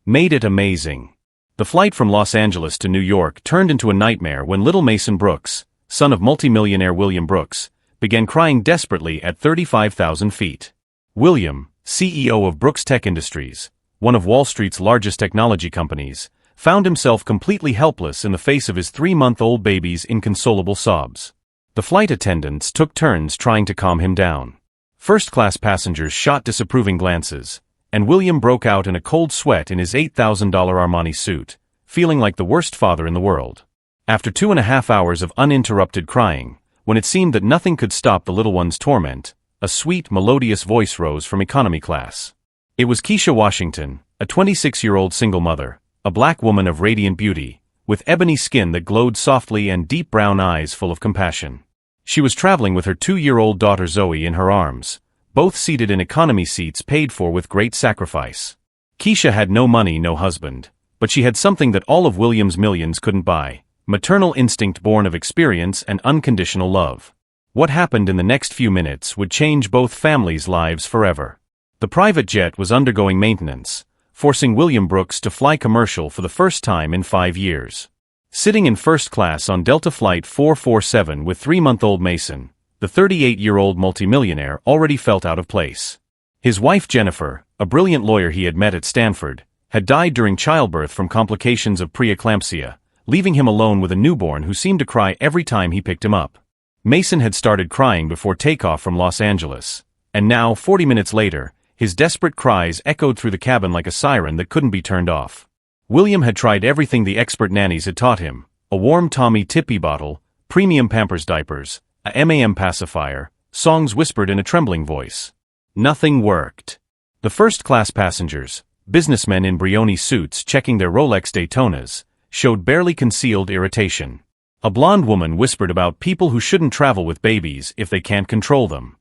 made it amazing. The flight from Los Angeles to New York turned into a nightmare when little Mason Brooks, son of multimillionaire William Brooks, began crying desperately at 35,000 feet. William, CEO of Brooks Tech Industries, one of Wall Street's largest technology companies, found himself completely helpless in the face of his 3-month-old baby's inconsolable sobs. The flight attendants took turns trying to calm him down. First-class passengers shot disapproving glances, and William broke out in a cold sweat in his $8,000 Armani suit, feeling like the worst father in the world. After 2.5 hours of uninterrupted crying, when it seemed that nothing could stop the little one's torment, a sweet, melodious voice rose from economy class. It was Keisha Washington, a 26-year-old single mother, a black woman of radiant beauty, with ebony skin that glowed softly and deep brown eyes full of compassion. She was traveling with her 2-year-old daughter Zoe in her arms, both seated in economy seats paid for with great sacrifice. Keisha had no money, no husband, but she had something that all of William's millions couldn't buy: maternal instinct born of experience and unconditional love. What happened in the next few minutes would change both families' lives forever. The private jet was undergoing maintenance, forcing William Brooks to fly commercial for the first time in 5 years. Sitting in first class on Delta Flight 447 with 3-month-old Mason, the 38-year-old multimillionaire already felt out of place. His wife Jennifer, a brilliant lawyer he had met at Stanford, had died during childbirth from complications of preeclampsia, leaving him alone with a newborn who seemed to cry every time he picked him up. Mason had started crying before takeoff from Los Angeles, and now, 40 minutes later, his desperate cries echoed through the cabin like a siren that couldn't be turned off. William had tried everything the expert nannies had taught him: a warm Tommy Tippy bottle, premium Pampers diapers, a MAM pacifier, songs whispered in a trembling voice. Nothing worked. The first-class passengers, businessmen in Brioni suits checking their Rolex Daytonas, showed barely concealed irritation. A blonde woman whispered about people who shouldn't travel with babies if they can't control them.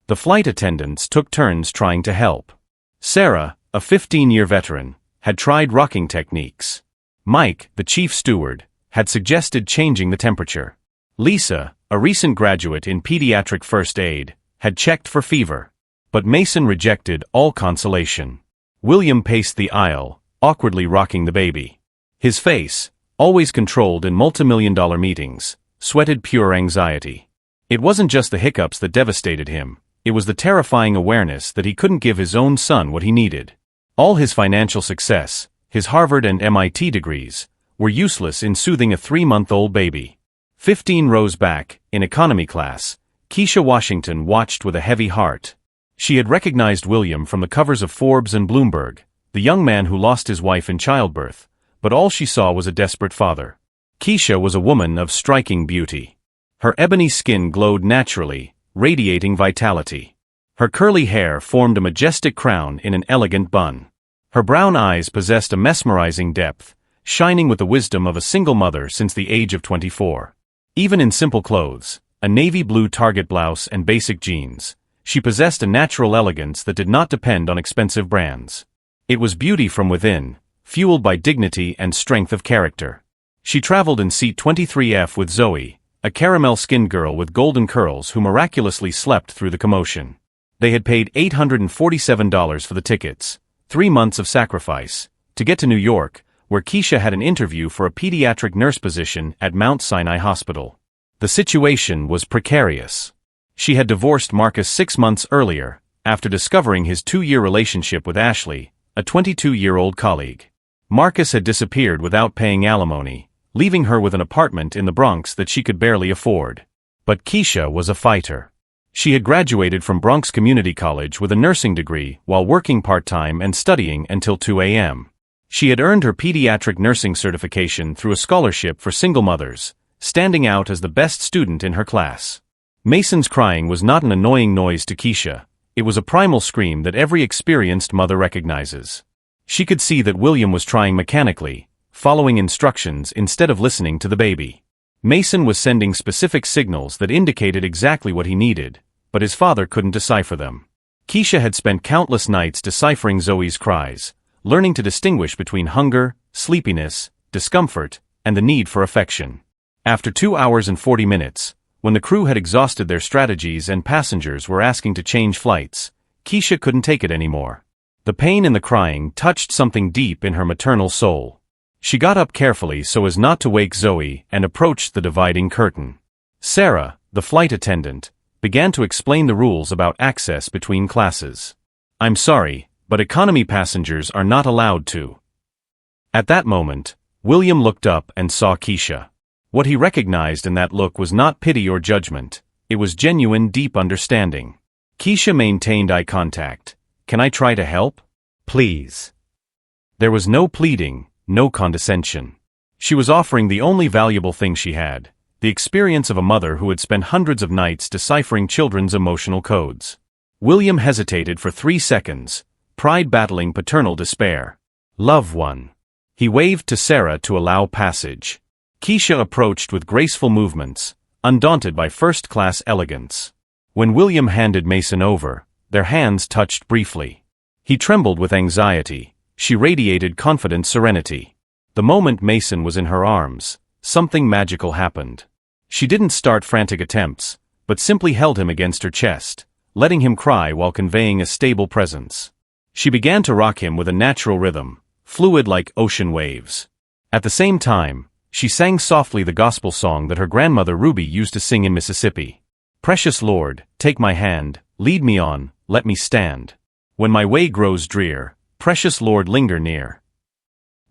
The flight attendants took turns trying to help. Sarah, a 15-year veteran, had tried rocking techniques. Mike, the chief steward, had suggested changing the temperature. Lisa, a recent graduate in pediatric first aid, had checked for fever. But Mason rejected all consolation. William paced the aisle, awkwardly rocking the baby. His face, always controlled in multimillion-dollar meetings, sweated pure anxiety. It wasn't just the hiccups that devastated him, it was the terrifying awareness that he couldn't give his own son what he needed. All his financial success, his Harvard and MIT degrees, were useless in soothing a 3-month-old baby. 15 rows back, in economy class, Keisha Washington watched with a heavy heart. She had recognized William from the covers of Forbes and Bloomberg, the young man who lost his wife in childbirth, but all she saw was a desperate father. Keisha was a woman of striking beauty. Her ebony skin glowed naturally, radiating vitality. Her curly hair formed a majestic crown in an elegant bun. Her brown eyes possessed a mesmerizing depth, shining with the wisdom of a single mother since the age of 24. Even in simple clothes, a navy blue Target blouse and basic jeans, she possessed a natural elegance that did not depend on expensive brands. It was beauty from within, fueled by dignity and strength of character. She traveled in seat 23F with Zoe, a caramel-skinned girl with golden curls who miraculously slept through the commotion. They had paid $847 for the tickets, 3 months of sacrifice, to get to New York, where Keisha had an interview for a pediatric nurse position at Mount Sinai Hospital. The situation was precarious. She had divorced Marcus 6 months earlier, after discovering his 2-year relationship with Ashley, a 22-year-old colleague. Marcus had disappeared without paying alimony, leaving her with an apartment in the Bronx that she could barely afford. But Keisha was a fighter. She had graduated from Bronx Community College with a nursing degree while working part-time and studying until 2 a.m. She had earned her pediatric nursing certification through a scholarship for single mothers, standing out as the best student in her class. Mason's crying was not an annoying noise to Keisha, it was a primal scream that every experienced mother recognizes. She could see that William was trying mechanically, following instructions instead of listening to the baby. Mason was sending specific signals that indicated exactly what he needed, but his father couldn't decipher them. Keisha had spent countless nights deciphering Zoe's cries, learning to distinguish between hunger, sleepiness, discomfort, and the need for affection. After 2 hours and 40 minutes, when the crew had exhausted their strategies and passengers were asking to change flights, Keisha couldn't take it anymore. The pain in the crying touched something deep in her maternal soul. She got up carefully so as not to wake Zoe and approached the dividing curtain. Sarah, the flight attendant, began to explain the rules about access between classes. "I'm sorry, but economy passengers are not allowed to." At that moment, William looked up and saw Keisha. What he recognized in that look was not pity or judgment, it was genuine, deep understanding. Keisha maintained eye contact. "Can I try to help? Please." There was no pleading, no condescension. She was offering the only valuable thing she had, the experience of a mother who had spent hundreds of nights deciphering children's emotional codes. William hesitated for 3 seconds, pride battling paternal despair. "Love one." He waved to Sarah to allow passage. Keisha approached with graceful movements, undaunted by first-class elegance. When William handed Mason over, their hands touched briefly. He trembled with anxiety. She radiated confident serenity. The moment Mason was in her arms, something magical happened. She didn't start frantic attempts, but simply held him against her chest, letting him cry while conveying a stable presence. She began to rock him with a natural rhythm, fluid like ocean waves. At the same time, she sang softly the gospel song that her grandmother Ruby used to sing in Mississippi. "Precious Lord, take my hand, lead me on, let me stand. When my way grows drear, precious Lord, linger near."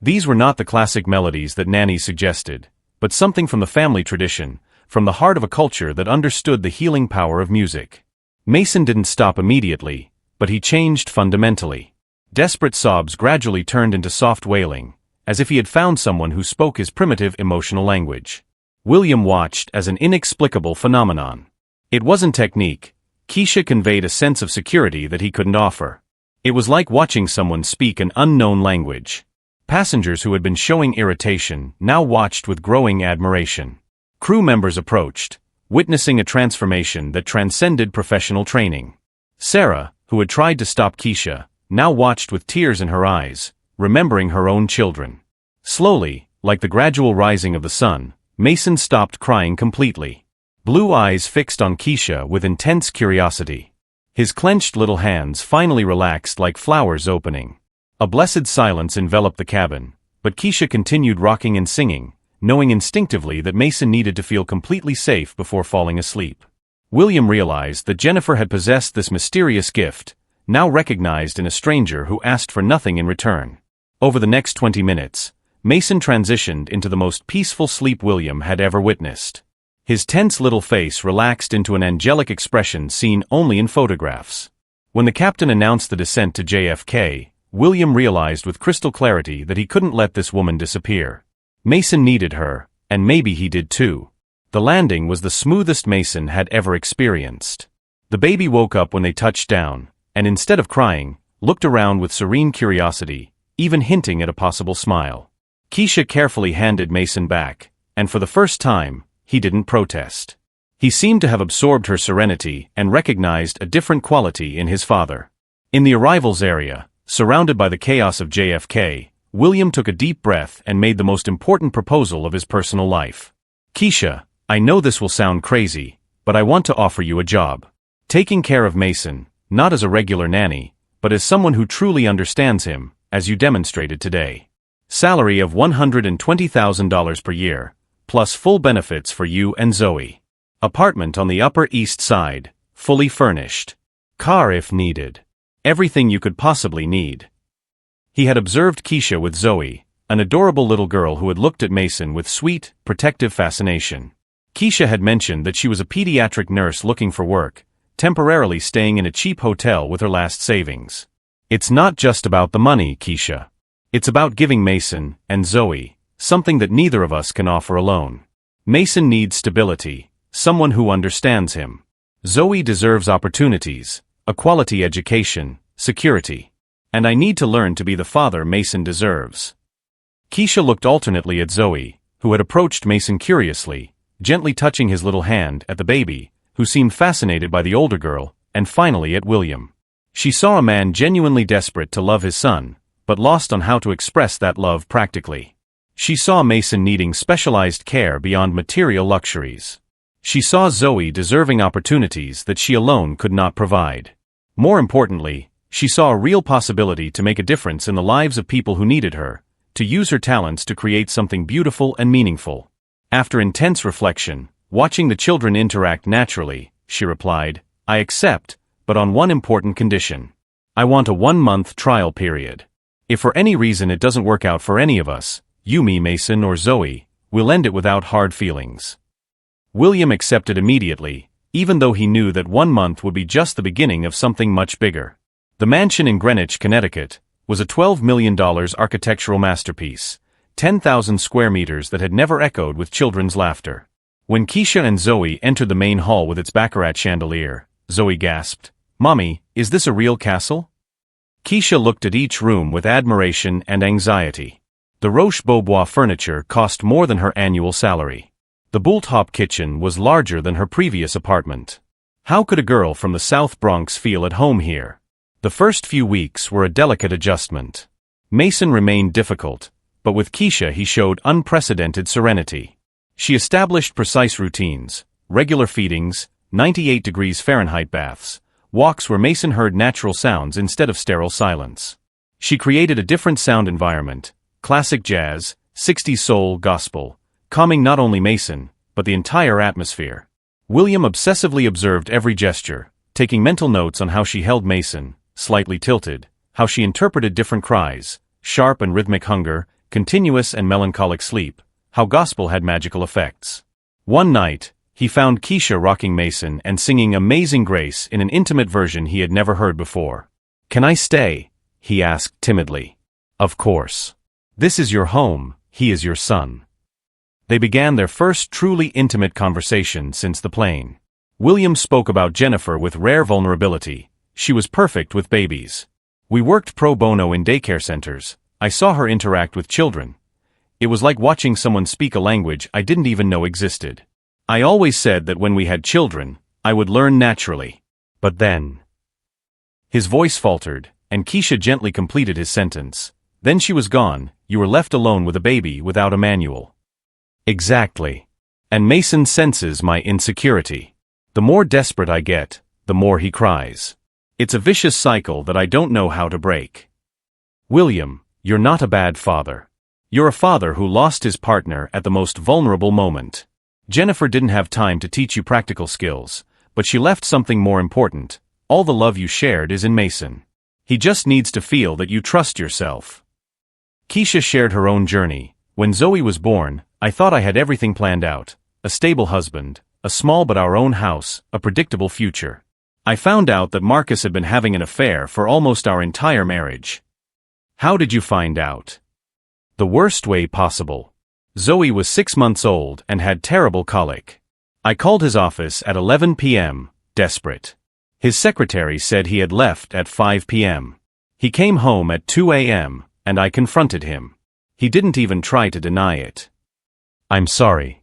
These were not the classic melodies that nannies suggested, but something from the family tradition, from the heart of a culture that understood the healing power of music. Mason didn't stop immediately, but he changed fundamentally. Desperate sobs gradually turned into soft wailing, as if he had found someone who spoke his primitive emotional language. William watched as an inexplicable phenomenon. It wasn't technique. Keisha conveyed a sense of security that he couldn't offer. It was like watching someone speak an unknown language. Passengers who had been showing irritation now watched with growing admiration. Crew members approached, witnessing a transformation that transcended professional training. Sarah, who had tried to stop Keisha, now watched with tears in her eyes, remembering her own children. Slowly, like the gradual rising of the sun, Mason stopped crying completely. Blue eyes fixed on Keisha with intense curiosity. His clenched little hands finally relaxed like flowers opening. A blessed silence enveloped the cabin, but Keisha continued rocking and singing, knowing instinctively that Mason needed to feel completely safe before falling asleep. William realized that Jennifer had possessed this mysterious gift, now recognized in a stranger who asked for nothing in return. Over the next 20 minutes, Mason transitioned into the most peaceful sleep William had ever witnessed. His tense little face relaxed into an angelic expression seen only in photographs. When the captain announced the descent to JFK, William realized with crystal clarity that he couldn't let this woman disappear. Mason needed her, and maybe he did too. The landing was the smoothest Mason had ever experienced. The baby woke up when they touched down, and instead of crying, looked around with serene curiosity, even hinting at a possible smile. Keisha carefully handed Mason back, and for the first time, he didn't protest. He seemed to have absorbed her serenity and recognized a different quality in his father. In the arrivals area, surrounded by the chaos of JFK, William took a deep breath and made the most important proposal of his personal life. "Keisha, I know this will sound crazy, but I want to offer you a job. Taking care of Mason, not as a regular nanny, but as someone who truly understands him, as you demonstrated today. Salary of $120,000 per year, plus full benefits for you and Zoe. Apartment on the Upper East Side, fully furnished. Car if needed. Everything you could possibly need." He had observed Keisha with Zoe, an adorable little girl who had looked at Mason with sweet, protective fascination. Keisha had mentioned that she was a pediatric nurse looking for work, temporarily staying in a cheap hotel with her last savings. "It's not just about the money, Keisha. It's about giving Mason and Zoe something that neither of us can offer alone. Mason needs stability, someone who understands him. Zoe deserves opportunities, a quality education, security. And I need to learn to be the father Mason deserves." Keisha looked alternately at Zoe, who had approached Mason curiously, gently touching his little hand, at the baby, who seemed fascinated by the older girl, and finally at William. She saw a man genuinely desperate to love his son, but lost on how to express that love practically. She saw Mason needing specialized care beyond material luxuries. She saw Zoe deserving opportunities that she alone could not provide. More importantly, She saw a real possibility to make a difference in the lives of people who needed her, to use her talents to create something beautiful and meaningful. After intense reflection, watching the children interact naturally, she replied, "I accept, but on one important condition. I want a 1-month trial period. If for any reason it doesn't work out for any of us, you, me, Mason, or Zoe, we'll end it without hard feelings." William accepted immediately, even though he knew that 1 month would be just the beginning of something much bigger. The mansion in Greenwich, Connecticut, was a $12 million architectural masterpiece, 10,000 square meters that had never echoed with children's laughter. When Keisha and Zoe entered the main hall with its baccarat chandelier, Zoe gasped, "Mommy, is this a real castle?" Keisha looked at each room with admiration and anxiety. The Roche-Beaubois furniture cost more than her annual salary. The Bulltop kitchen was larger than her previous apartment. How could a girl from the South Bronx feel at home here? The first few weeks were a delicate adjustment. Mason remained difficult, but with Keisha he showed unprecedented serenity. She established precise routines, regular feedings, 98 degrees Fahrenheit baths, walks where Mason heard natural sounds instead of sterile silence. She created a different sound environment, classic jazz, 60s soul, gospel, calming not only Mason, but the entire atmosphere. William obsessively observed every gesture, taking mental notes on how she held Mason, slightly tilted, how she interpreted different cries, sharp and rhythmic hunger, continuous and melancholic sleep, how gospel had magical effects. One night, he found Keisha rocking Mason and singing Amazing Grace in an intimate version he had never heard before. "Can I stay?" he asked timidly. "Of course. This is your home, he is your son." They began their first truly intimate conversation since the plane. William spoke about Jennifer with rare vulnerability. She was perfect with babies. "We worked pro bono in daycare centers. I saw her interact with children. It was like watching someone speak a language I didn't even know existed. I always said that when we had children, I would learn naturally. But then..." His voice faltered, and Keisha gently completed his sentence. "Then she was gone, you were left alone with a baby without a manual." "Exactly. And Mason senses my insecurity. The more desperate I get, the more he cries. It's a vicious cycle that I don't know how to break." "William, you're not a bad father. You're a father who lost his partner at the most vulnerable moment. Jennifer didn't have time to teach you practical skills, but she left something more important. All the love you shared is in Mason. He just needs to feel that you trust yourself." Keisha shared her own journey. "When Zoe was born, I thought I had everything planned out. A stable husband, a small but our own house, a predictable future. I found out that Marcus had been having an affair for almost our entire marriage." "How did you find out?" "The worst way possible. Zoe was 6 months old and had terrible colic. I called his office at 11 p.m., desperate. His secretary said he had left at 5 p.m. He came home at 2 a.m., and I confronted him. He didn't even try to deny it. I'm sorry."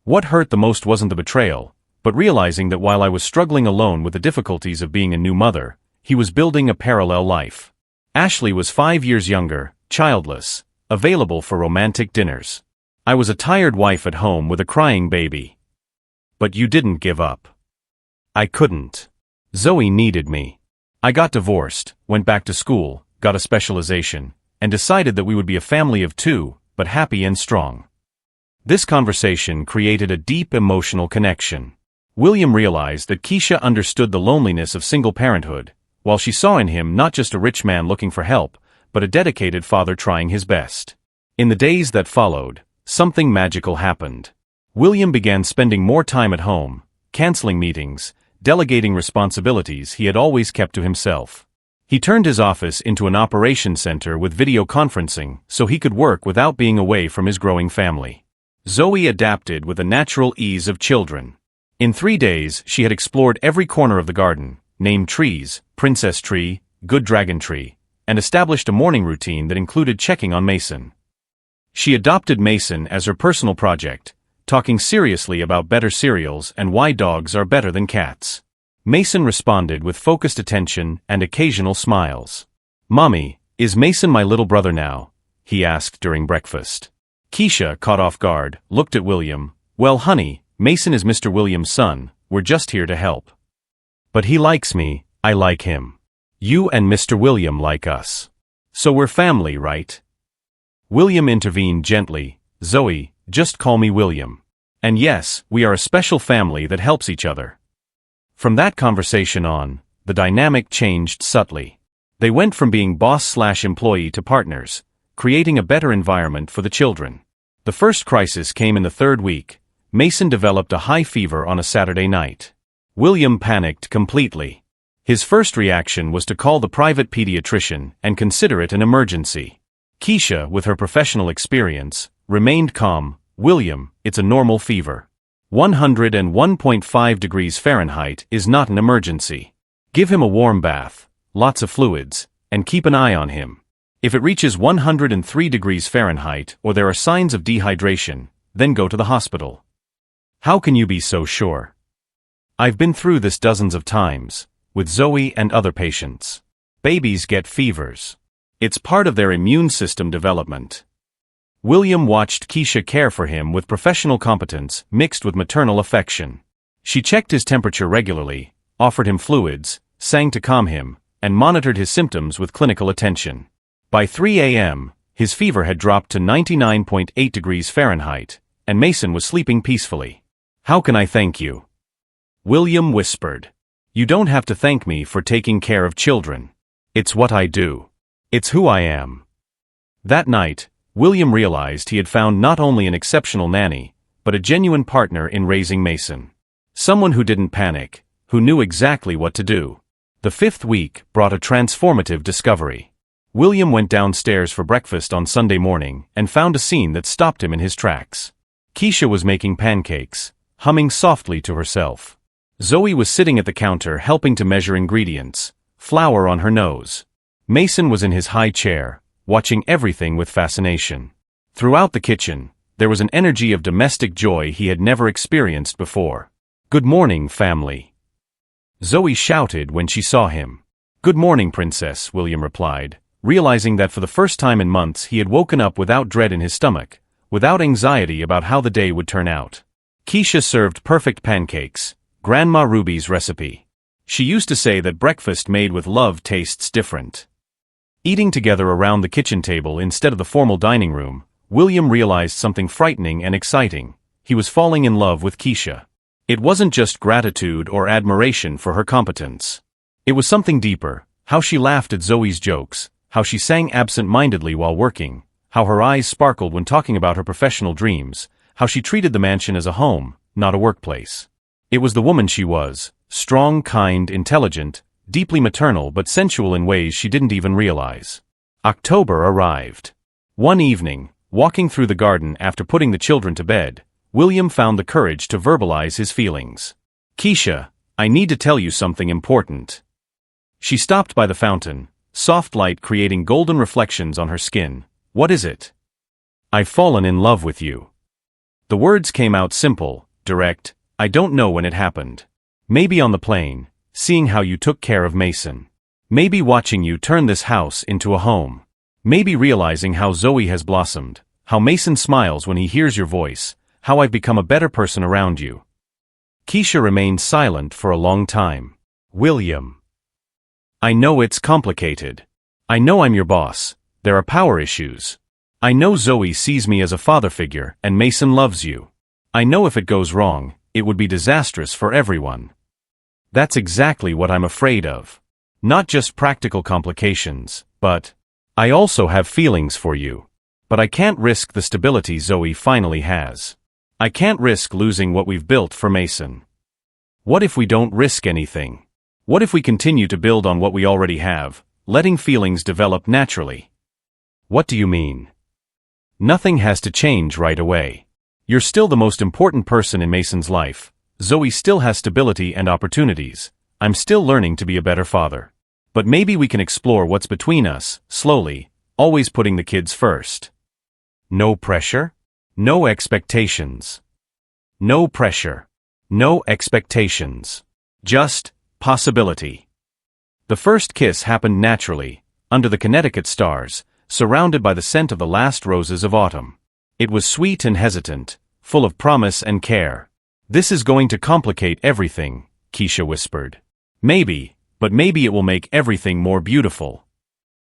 What hurt the most wasn't the betrayal, but realizing that while I was struggling alone with the difficulties of being a new mother, he was building a parallel life. Ashley was 5 years younger, childless, available for romantic dinners. I was a tired wife at home with a crying baby. But you didn't give up. I couldn't. Zoe needed me. I got divorced, went back to school, got a specialization, and decided that we would be a family of 2, but happy and strong. This conversation created a deep emotional connection. William realized that Keisha understood the loneliness of single parenthood, while she saw in him not just a rich man looking for help, but a dedicated father trying his best. In the days that followed, something magical happened. William began spending more time at home, canceling meetings, delegating responsibilities he had always kept to himself. He turned his office into an operations center with video conferencing so he could work without being away from his growing family. Zoe adapted with the natural ease of children. In 3 days, she had explored every corner of the garden, named trees, princess tree, good dragon tree, and established a morning routine that included checking on Mason. She adopted Mason as her personal project, talking seriously about better cereals and why dogs are better than cats. Mason responded with focused attention and occasional smiles. "Mommy, is Mason my little brother now?" he asked during breakfast. Keisha, caught off guard, looked at William. "Well, honey, Mason is Mr. Williams' son, we're just here to help." "But he likes me, I like him." You and Mr. William like us. So we're family, right? William intervened gently. Zoe, just call me William. And yes, we are a special family that helps each other. From that conversation on, the dynamic changed subtly. They went from being boss/employee to partners, creating a better environment for the children. The first crisis came in the third week. Mason developed a high fever on a Saturday night. William panicked completely. His first reaction was to call the private pediatrician and consider it an emergency. Keisha, with her professional experience, remained calm. William, it's a normal fever. 101.5 degrees Fahrenheit is not an emergency. Give him a warm bath, lots of fluids, and keep an eye on him. If it reaches 103 degrees Fahrenheit or there are signs of dehydration, then go to the hospital. How can you be so sure? I've been through this dozens of times, with Zoe and other patients. Babies get fevers. It's part of their immune system development. William watched Keisha care for him with professional competence mixed with maternal affection. She checked his temperature regularly, offered him fluids, sang to calm him, and monitored his symptoms with clinical attention. By 3 a.m., his fever had dropped to 99.8 degrees Fahrenheit, and Mason was sleeping peacefully. How can I thank you? William whispered. You don't have to thank me for taking care of children. It's what I do. It's who I am. That night, William realized he had found not only an exceptional nanny, but a genuine partner in raising Mason. Someone who didn't panic, who knew exactly what to do. The fifth week brought a transformative discovery. William went downstairs for breakfast on Sunday morning and found a scene that stopped him in his tracks. Keisha was making pancakes, humming softly to herself. Zoe was sitting at the counter helping to measure ingredients, flour on her nose. Mason was in his high chair, watching everything with fascination. Throughout the kitchen, there was an energy of domestic joy he had never experienced before. Good morning, family. Zoe shouted when she saw him. Good morning, princess, William replied, realizing that for the first time in months he had woken up without dread in his stomach, without anxiety about how the day would turn out. Keisha served perfect pancakes, Grandma Ruby's recipe. She used to say that breakfast made with love tastes different. Eating together around the kitchen table instead of the formal dining room, William realized something frightening and exciting. He was falling in love with Keisha. It wasn't just gratitude or admiration for her competence. It was something deeper, how she laughed at Zoe's jokes, how she sang absent-mindedly while working, how her eyes sparkled when talking about her professional dreams, how she treated the mansion as a home, not a workplace. It was the woman she was, strong, kind, intelligent, deeply maternal but sensual in ways she didn't even realize. October arrived. One evening, walking through the garden after putting the children to bed, William found the courage to verbalize his feelings. Keisha, I need to tell you something important. She stopped by the fountain, soft light creating golden reflections on her skin. What is it? I've fallen in love with you. The words came out simple, direct. I don't know when it happened. Maybe on the plane, seeing how you took care of Mason. Maybe watching you turn this house into a home. Maybe realizing how Zoe has blossomed, how Mason smiles when he hears your voice, how I've become a better person around you. Keisha remained silent for a long time. William. I know it's complicated. I know I'm your boss. There are power issues. I know Zoe sees me as a father figure and Mason loves you. I know if it goes wrong, it would be disastrous for everyone. That's exactly what I'm afraid of. Not just practical complications, but I also have feelings for you. But I can't risk the stability Zoe finally has. I can't risk losing what we've built for Mason. What if we don't risk anything? What if we continue to build on what we already have, letting feelings develop naturally? What do you mean? Nothing has to change right away. You're still the most important person in Mason's life. Zoe still has stability and opportunities. I'm still learning to be a better father. But maybe we can explore what's between us, slowly, always putting the kids first. No pressure? No expectations. No pressure. No expectations. Just possibility. The first kiss happened naturally, under the Connecticut stars, surrounded by the scent of the last roses of autumn. It was sweet and hesitant, full of promise and care. This is going to complicate everything, Keisha whispered. Maybe, But maybe it will make everything more beautiful.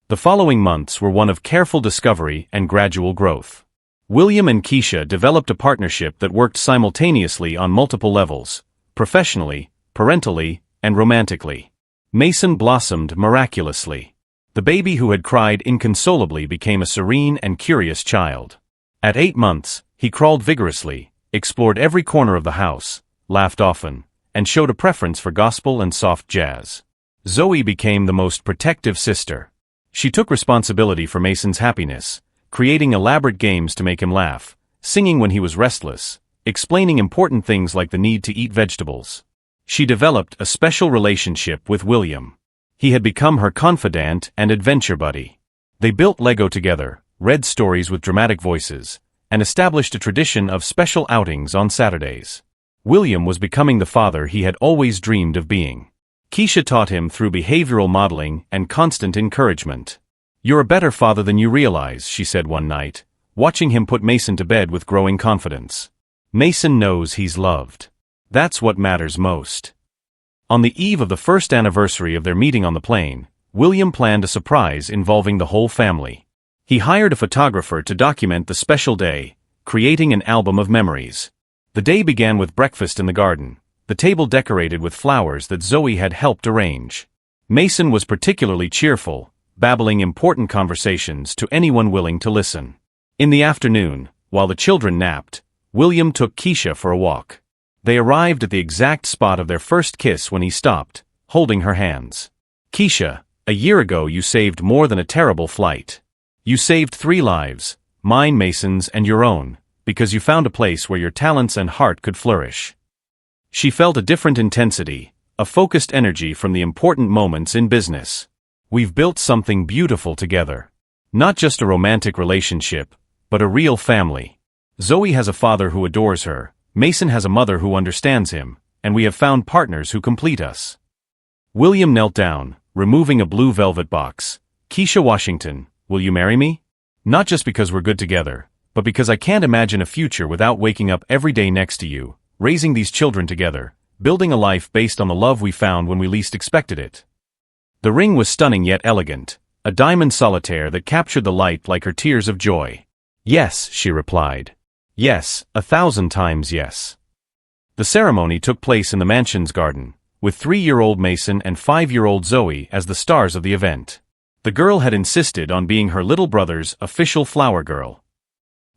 The following months were one of careful discovery and gradual growth. William and Keisha developed a partnership that worked simultaneously on multiple levels: professionally, parentally, and romantically. Mason blossomed miraculously. The baby who had cried inconsolably became a serene and curious child. At 8 months, he crawled vigorously, explored every corner of the house, laughed often, and showed a preference for gospel and soft jazz. Zoe became the most protective sister. She took responsibility for Mason's happiness, creating elaborate games to make him laugh, singing when he was restless, explaining important things like the need to eat vegetables. She developed a special relationship with William. He had become her confidant and adventure buddy. They built Lego together, read stories with dramatic voices, and established a tradition of special outings on Saturdays. William was becoming the father he had always dreamed of being. Keisha taught him through behavioral modeling and constant encouragement. "You're a better father than you realize," she said one night, watching him put Mason to bed with growing confidence. "Mason knows he's loved. That's what matters most." On the eve of the first anniversary of their meeting on the plane, William planned a surprise involving the whole family. He hired a photographer to document the special day, creating an album of memories. The day began with breakfast in the garden, the table decorated with flowers that Zoe had helped arrange. Mason was particularly cheerful, babbling important conversations to anyone willing to listen. In the afternoon, while the children napped, William took Keisha for a walk. They arrived at the exact spot of their first kiss when he stopped, holding her hands. "Keisha, a year ago you saved more than a terrible flight. You saved 3 lives, mine, Mason's, and your own, because you found a place where your talents and heart could flourish." She felt a different intensity, a focused energy from the important moments in business. "We've built something beautiful together. Not just a romantic relationship, but a real family. Zoe has a father who adores her, Mason has a mother who understands him, and we have found partners who complete us." William knelt down, removing a blue velvet box. "Keisha Washington, will you marry me? Not just because we're good together, but because I can't imagine a future without waking up every day next to you, raising these children together, building a life based on the love we found when we least expected it." The ring was stunning yet elegant, a diamond solitaire that captured the light like her tears of joy. "Yes," she replied. "Yes, 1,000 times yes." The ceremony took place in the mansion's garden, with 3-year-old Mason and 5-year-old Zoe as the stars of the event. The girl had insisted on being her little brother's official flower girl.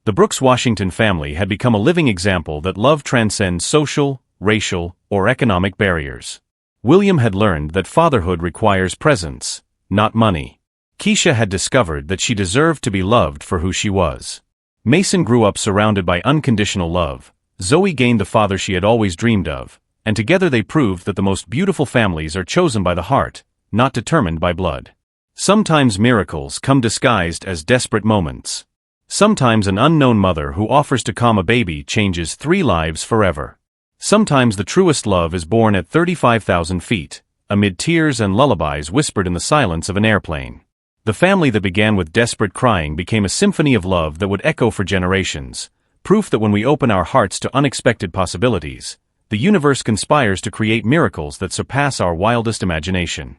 The Brooks Washington family had become a living example that love transcends social, racial, or economic barriers. William had learned that fatherhood requires presence, not money. Keisha had discovered that she deserved to be loved for who she was. Mason grew up surrounded by unconditional love. Zoe gained the father she had always dreamed of, and together they proved that the most beautiful families are chosen by the heart, not determined by blood. Sometimes miracles come disguised as desperate moments. Sometimes an unknown mother who offers to calm a baby changes 3 lives forever. Sometimes the truest love is born at 35,000 feet, amid tears and lullabies whispered in the silence of an airplane. The family that began with desperate crying became a symphony of love that would echo for generations, proof that when we open our hearts to unexpected possibilities, the universe conspires to create miracles that surpass our wildest imagination.